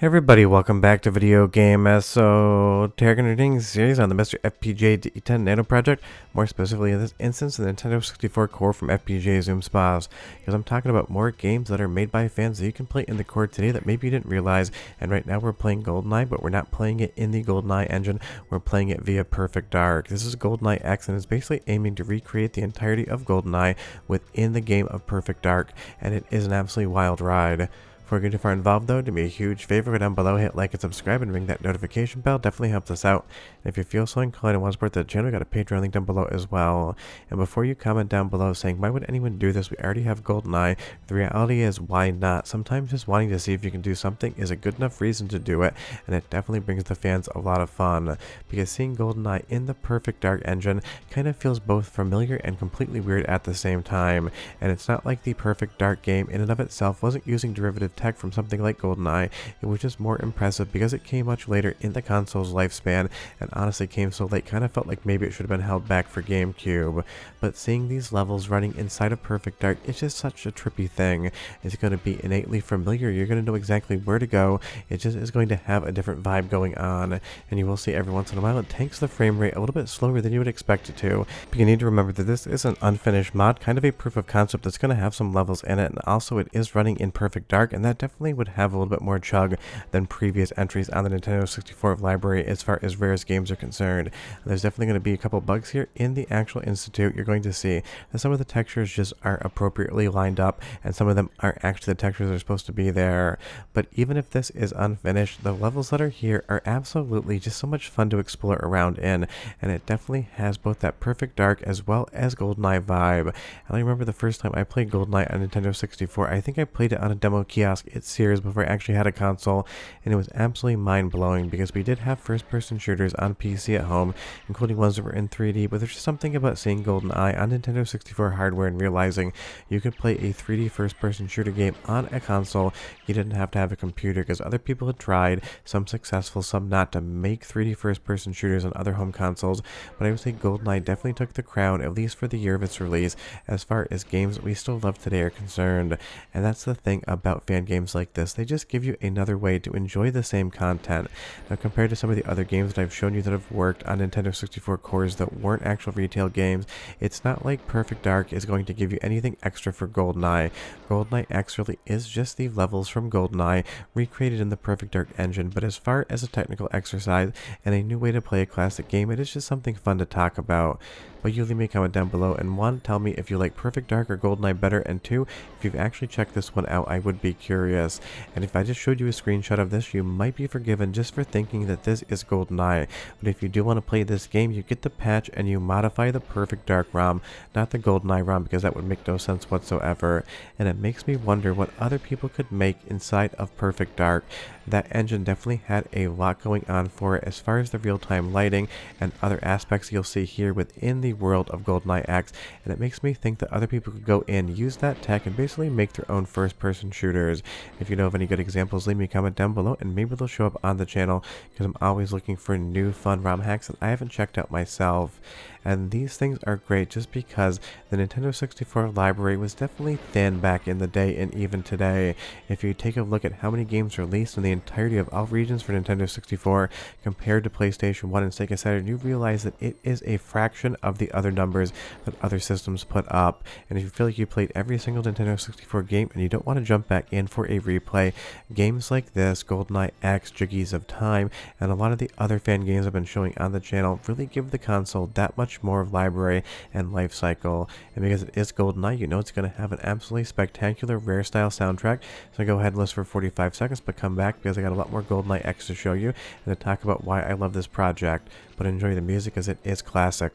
Hey everybody, welcome back to Video Game Terminating series on the MiSTer FPGA DE10 Nano project, more specifically in this instance the Nintendo 64 core from FPGAZumSpass, because I'm talking about more games that are made by fans that you can play in the core today that maybe you didn't realize. And right now we're playing Goldeneye, but we're not playing it in the Goldeneye engine, we're playing it via Perfect Dark. This is Goldeneye X and is basically aiming to recreate the entirety of Goldeneye within the game of Perfect Dark, and it is an absolutely wild ride. Before we get too far involved though, do me a huge favor, go down below, hit like and subscribe, and ring that notification bell. Definitely helps us out. And if you feel so inclined and want to support the channel, we got a Patreon link down below as well. And before you comment down below saying, why would anyone do this? We already have Goldeneye. The reality is, why not? Sometimes just wanting to see if you can do something is a good enough reason to do it, and it definitely brings the fans a lot of fun. Because seeing Goldeneye in the Perfect Dark engine kind of feels both familiar and completely weird at the same time. And it's not like the Perfect Dark game in and of itself wasn't using derivative tech from something like Goldeneye. It was just more impressive because it came much later in the console's lifespan, and honestly came so late, kind of felt like maybe it should have been held back for GameCube. But seeing these levels running inside of Perfect Dark, it's just such a trippy thing. It's going to be innately familiar, you're going to know exactly where to go, it just is going to have a different vibe going on, and you will see every once in a while it tanks the frame rate a little bit slower than you would expect it to. But you need to remember that this is an unfinished mod, kind of a proof of concept that's going to have some levels in it, and also it is running in Perfect Dark, and that definitely would have a little bit more chug than previous entries on the Nintendo 64 library as far as rarest games are concerned. There's definitely going to be a couple bugs here in the actual institute. You're going to see that some of the textures just aren't appropriately lined up, and some of them aren't actually the textures that are supposed to be there. But even if this is unfinished, the levels that are here are absolutely just so much fun to explore around in, and it definitely has both that Perfect Dark as well as Goldeneye vibe. And I remember the first time I played Goldeneye on Nintendo 64, I think I played it on a demo kiosk at Sears before I actually had a console, and it was absolutely mind-blowing because we did have first-person shooters on PC at home, including ones that were in 3D, but there's just something about seeing Goldeneye on Nintendo 64 hardware and realizing you could play a 3D first-person shooter game on a console. You didn't have to have a computer, because other people had tried, some successful, some not, to make 3D first-person shooters on other home consoles, but I would say Goldeneye definitely took the crown, at least for the year of its release, as far as games that we still love today are concerned. And that's the thing about fan games like this, they just give you another way to enjoy the same content. Now, compared to some of the other games that I've shown you that have worked on Nintendo 64 cores that weren't actual retail games, it's not like Perfect Dark is going to give you anything extra for Goldeneye. Goldeneye X really is just the levels from Goldeneye recreated in the Perfect Dark engine, but as far as a technical exercise and a new way to play a classic game, it is just something fun to talk about. But you leave me a comment down below, and one, tell me if you like Perfect Dark or Goldeneye better, and two, if you've actually checked this one out, I would be curious. And if I just showed you a screenshot of this, you might be forgiven just for thinking that this is Goldeneye. But if you do want to play this game, you get the patch and you modify the Perfect Dark ROM, not the Goldeneye ROM, because that would make no sense whatsoever. And it makes me wonder what other people could make inside of Perfect Dark. That engine definitely had a lot going on for it as far as the real-time lighting and other aspects you'll see here within the world of Goldeneye X, and it makes me think that other people could go in, use that tech, and basically make their own first-person shooters. If you know of any good examples, leave me a comment down below, and maybe they'll show up on the channel, because I'm always looking for new fun ROM hacks that I haven't checked out myself. And these things are great just because the Nintendo 64 library was definitely thin back in the day, and even today. If you take a look at how many games released in the entirety of all regions for Nintendo 64 compared to PlayStation 1 and Sega Saturn, you realize that it is a fraction of the other numbers that other systems put up. And if you feel like you played every single Nintendo 64 game and you don't want to jump back in for a replay, games like this, Goldeneye X, Jiggies of Time, and a lot of the other fan games I've been showing on the channel really give the console that much more of library and life cycle. And because it is Goldeneye, you know it's going to have an absolutely spectacular rare style soundtrack. So go ahead and listen for 45 seconds, but come back because I got a lot more Goldeneye X to show you and to talk about why I love this project. But enjoy the music as it is classic.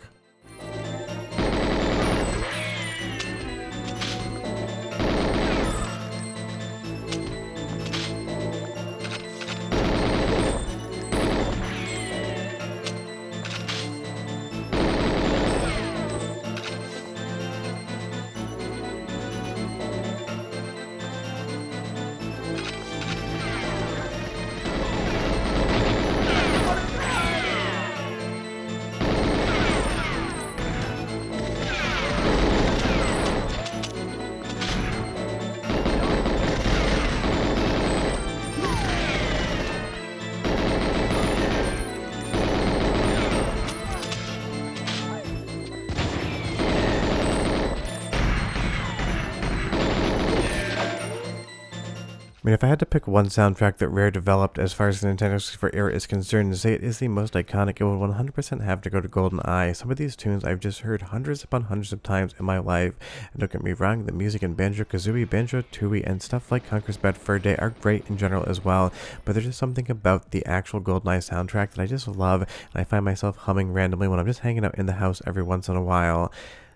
mean, if I had to pick one soundtrack that Rare developed as far as the Nintendo 64 era is concerned and say it is the most iconic, it would 100% have to go to Goldeneye. Some of these tunes I've just heard hundreds upon hundreds of times in my life. And don't get me wrong, the music in Banjo-Kazooie, Banjo-Tooie, and stuff like Conker's Bad Fur Day are great in general as well, but there's just something about the actual Goldeneye soundtrack that I just love, and I find myself humming randomly when I'm just hanging out in the house every once in a while.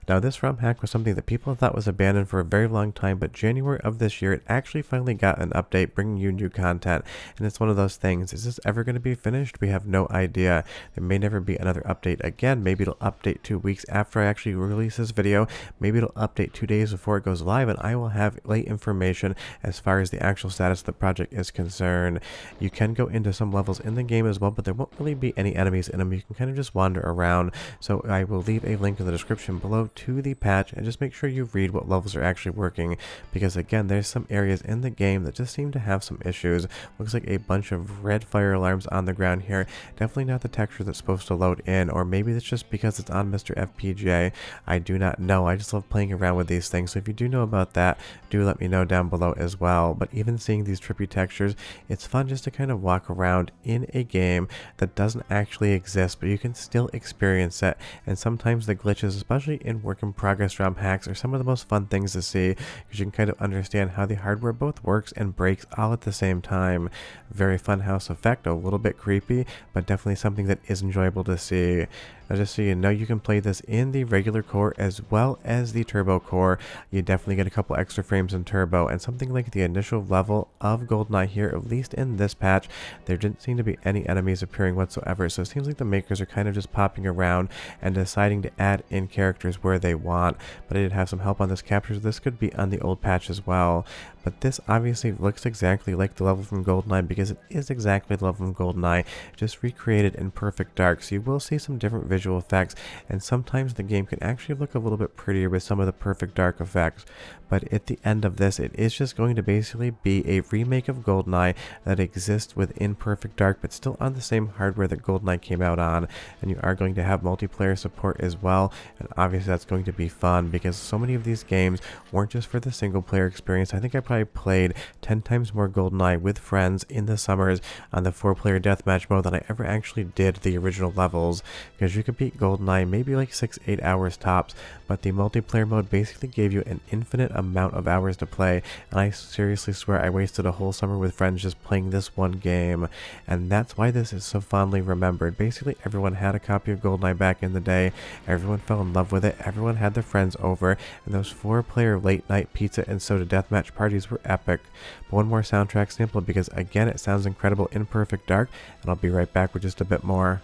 Now, this ROM hack was something that people thought was abandoned for a very long time, but January of this year, it actually finally got an update bringing you new content. And it's one of those things. Is this ever going to be finished? We have no idea. There may never be another update again. Maybe it'll update 2 weeks after I actually release this video. Maybe it'll update 2 days before it goes live, and I will have late information as far as the actual status of the project is concerned. You can go into some levels in the game as well, but there won't really be any enemies in them. You can kind of just wander around. So I will leave a link in the description below to the patch, and just make sure you read what levels are actually working, because again, there's some areas in the game that just seem to have some issues. Looks like a bunch of red fire alarms on the ground here. Definitely not the texture that's supposed to load in, or maybe it's just because it's on MiSTer FPGA. I do not know. I just love playing around with these things, so if you do know about that, do let me know down below as well. But even seeing these trippy textures, it's fun just to kind of walk around in a game that doesn't actually exist, but you can still experience it. And sometimes the glitches, especially in work in progress ROM hacks, are some of the most fun things to see, because you can kind of understand how the hardware both works and breaks all at the same time. Very fun house effect, a little bit creepy, but definitely something that is enjoyable to see. Now, just so you know, you can play this in the regular core as well as the turbo core. You definitely get a couple extra frames in turbo, and something like the initial level of Goldeneye here, at least in this patch, there didn't seem to be any enemies appearing whatsoever, so it seems like the makers are kind of just popping around and deciding to add in characters where they want. But I did have some help on this capture, so this could be on the old patch as well. But this obviously looks exactly like the level from Goldeneye, because it is exactly the level from Goldeneye, just recreated in perfect dark. So you will see some different visual effects, and sometimes the game can actually look a little bit prettier with some of the perfect dark effects. But at the end of this, it is just going to basically be a remake of Goldeneye that exists within perfect dark, but still on the same hardware that Goldeneye came out on. And you are going to have multiplayer support as well, and obviously that's going to be fun, because so many of these games weren't just for the single player experience. I think I probably played 10 times more Goldeneye with friends in the summers on the 4-player deathmatch mode than I ever actually did the original levels, because you could beat Goldeneye maybe like 6-8 hours tops, but the multiplayer mode basically gave you an infinite amount of hours to play, and I seriously swear I wasted a whole summer with friends just playing this one game. And that's why this is so fondly remembered. Basically everyone had a copy of Goldeneye back in the day, everyone fell in love with it, everyone had their friends over, and those 4-player late night pizza and soda deathmatch parties were epic. But one more soundtrack sample, because again it sounds incredible in perfect dark, and I'll be right back with just a bit more.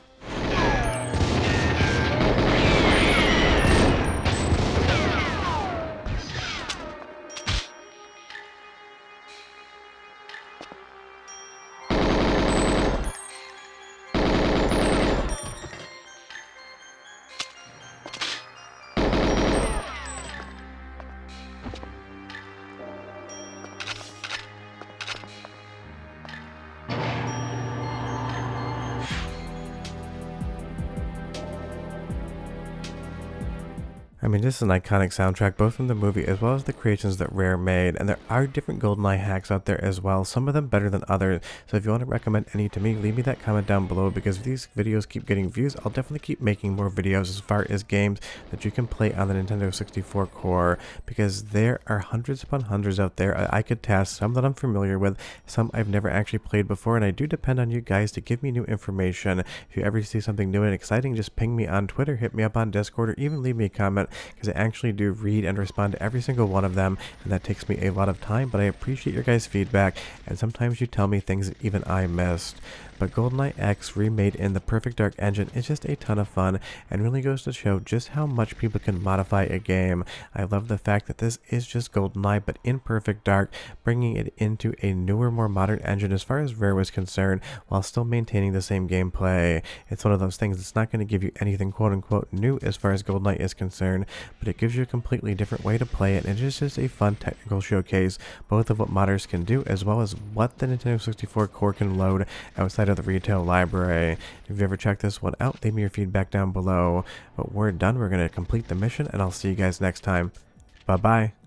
I mean, this is an iconic soundtrack, both from the movie as well as the creations that Rare made, and there are different Goldeneye hacks out there as well, some of them better than others. So if you want to recommend any to me, leave me that comment down below, because if these videos keep getting views, I'll definitely keep making more videos as far as games that you can play on the Nintendo 64 core, because there are hundreds upon hundreds out there I could test, some that I'm familiar with, some I've never actually played before, and I do depend on you guys to give me new information. If you ever see something new and exciting, just ping me on Twitter, hit me up on Discord, or even leave me a comment, because I actually do read and respond to every single one of them, and that takes me a lot of time, but I appreciate your guys' feedback, and sometimes you tell me things that even I missed. But Goldeneye X remade in the Perfect Dark engine is just a ton of fun, and really goes to show just how much people can modify a game. I love the fact that this is just Goldeneye but in Perfect Dark, bringing it into a newer, more modern engine as far as Rare was concerned, while still maintaining the same gameplay. It's one of those things that's not going to give you anything quote-unquote new as far as Goldeneye is concerned, but it gives you a completely different way to play it, and it's just a fun technical showcase, both of what modders can do as well as what the Nintendo 64 core can load outside of the retail library. If you ever checked this one out, leave me your feedback down below. But we're done. We're going to complete the mission, and I'll see you guys next time. Bye bye.